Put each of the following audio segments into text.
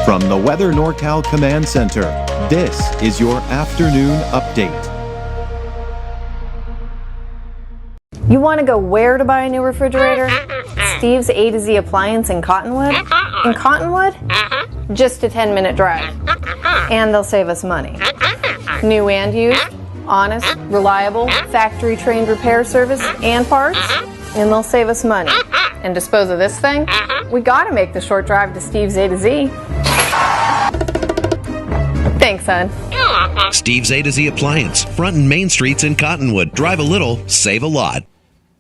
From the Weather NorCal Command Center, this is your afternoon update. You want to go where to buy a new refrigerator? Steve's A to Z Appliance in Cottonwood? In Cottonwood? Just a 10-minute drive. And they'll save us money. New and used, honest, reliable, factory-trained repair service and parts, and they'll save us money. And dispose of this thing? We gotta make the short drive to Steve's A to Z. Thanks, son. Steve's A to Z Appliance, front and main streets in Cottonwood. Drive a little, save a lot.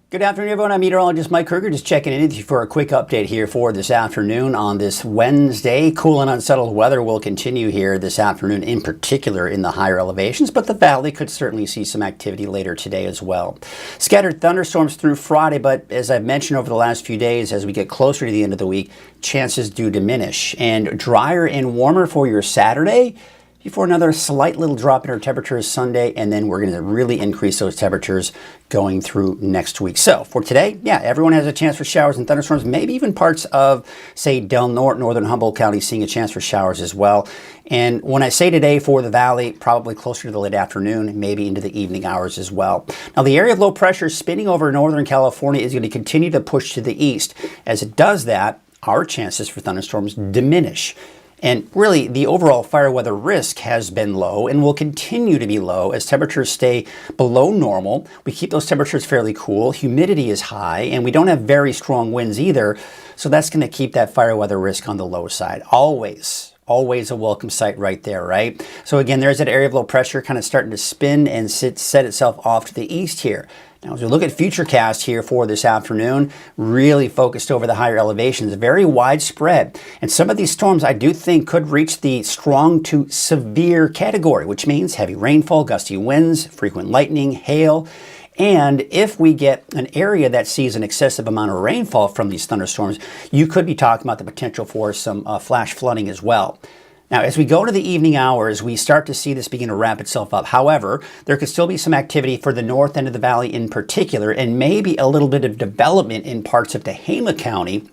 Good afternoon, everyone. I'm Meteorologist Mike Krueger, just checking in with you for a quick update here for this afternoon on this Wednesday. Cool and unsettled weather will continue here this afternoon, in particular in the higher elevations, but the valley could certainly see some activity later today as well. Scattered thunderstorms through Friday, but as I've mentioned over the last few days, as we get closer to the end of the week, chances do diminish. And drier and warmer for your Saturday, before another slight little drop in our temperatures Sunday, and then we're going to really increase those temperatures going through next week. So for today, yeah, everyone has a chance for showers and thunderstorms, maybe even parts of, say, Del Norte, northern Humboldt County, seeing a chance for showers as well. And when I say today for the valley, probably closer to the late afternoon, maybe into the evening hours as well. Now, the area of low pressure spinning over northern California is going to continue to push to the east. As it does that, our chances for thunderstorms diminish. And really, the overall fire weather risk has been low and will continue to be low as temperatures stay below normal. We keep those temperatures fairly cool. Humidity is high, and we don't have very strong winds either. So that's going to keep that fire weather risk on the low side. Always a welcome sight right there, right? So again, there's that area of low pressure kind of starting to spin and set itself off to the east here. Now, as we look at Futurecast here for this afternoon, really focused over the higher elevations, very widespread. And some of these storms I do think could reach the strong to severe category, which means heavy rainfall, gusty winds, frequent lightning, hail. And if we get an area that sees an excessive amount of rainfall from these thunderstorms, you could be talking about the potential for some flash flooding as well. Now, as we go to the evening hours, we start to see this begin to wrap itself up. However, there could still be some activity for the north end of the valley in particular, and maybe a little bit of development in parts of Tehama County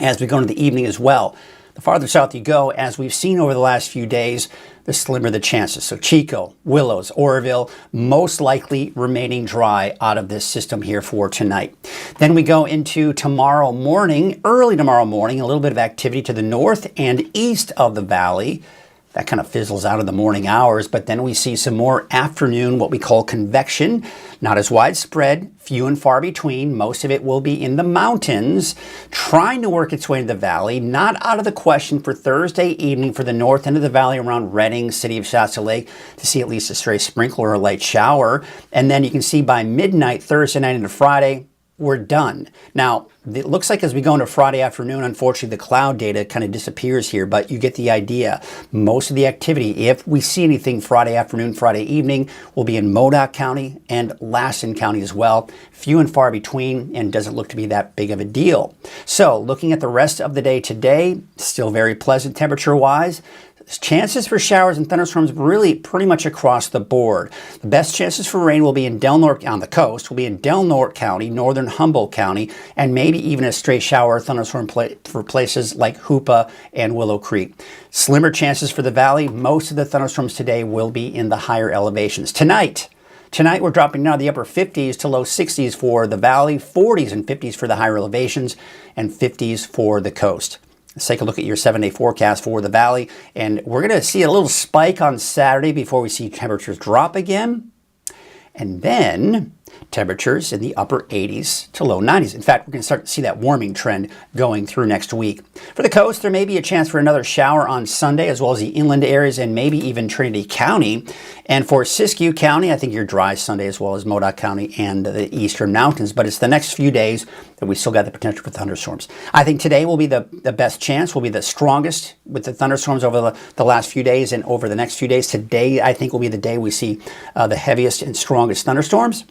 as we go into the evening as well. The farther south you go, as we've seen over the last few days, the slimmer the chances. So Chico, Willows, Oroville, most likely remaining dry out of this system here for tonight. Then we go into tomorrow morning, early tomorrow morning, a little bit of activity to the north and east of the valley. That kind of fizzles out in the morning hours, but then we see some more afternoon, what we call convection. Not as widespread, few and far between. Most of it will be in the mountains, trying to work its way into the valley. Not out of the question for Thursday evening for the north end of the valley around Redding, city of Shasta Lake, to see at least a stray sprinkle or a light shower. And then you can see by midnight, Thursday night into Friday, we're done. Now, it looks like as we go into Friday afternoon, unfortunately, the cloud data kind of disappears here, but you get the idea. Most of the activity, if we see anything Friday afternoon, Friday evening, will be in Modoc County and Lassen County as well. Few and far between, and doesn't look to be that big of a deal. So, looking at the rest of the day today, still very pleasant temperature-wise. Chances for showers and thunderstorms really pretty much across the board. The best chances for rain will be in Del Norte on the coast, will be in Del Norte County, northern Humboldt County, and maybe even a stray shower or thunderstorm for places like Hoopa and Willow Creek. Slimmer chances for the valley. Most of the thunderstorms today will be in the higher elevations. Tonight we're dropping now the upper 50s to low 60s for the valley, 40s and 50s for the higher elevations, and 50s for the coast. Let's take a look at your 7-day forecast for the valley, and we're going to see a little spike on Saturday before we see temperatures drop again, and then temperatures in the upper 80s to low 90s. In fact, we're going to start to see that warming trend going through next week. For the coast, there may be a chance for another shower on Sunday, as well as the inland areas and maybe even Trinity County. And for Siskiyou County, I think you're dry Sunday, as well as Modoc County and the eastern mountains. But it's the next few days that we still got the potential for thunderstorms. I think today will be the best chance, will be the strongest with the thunderstorms over the last few days and over the next few days. Today, I think, will be the day we see the heaviest and strongest thunderstorms.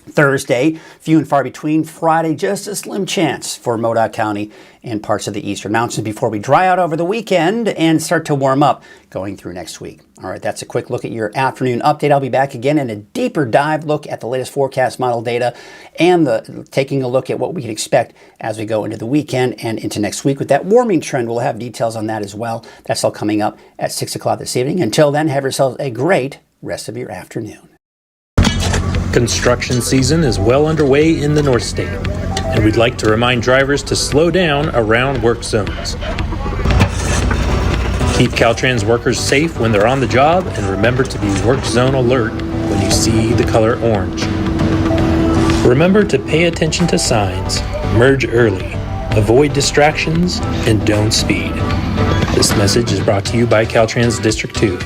Thursday, few and far between. Friday, just a slim chance for Modoc County and parts of the Eastern Mountains before we dry out over the weekend and start to warm up going through next week. All right, that's a quick look at your afternoon update. I'll be back again in a deeper dive look at the latest forecast model data and taking a look at what we can expect as we go into the weekend and into next week with that warming trend. We'll have details on that as well. That's all coming up at 6 o'clock this evening. Until then, have yourselves a great rest of your afternoon. Construction season is well underway in the Northstate, and we'd like to remind drivers to slow down around work zones. Keep Caltrans workers safe when they're on the job, and remember to be work zone alert when you see the color orange. Remember to pay attention to signs, merge early, avoid distractions, and don't speed. This message is brought to you by Caltrans District 2.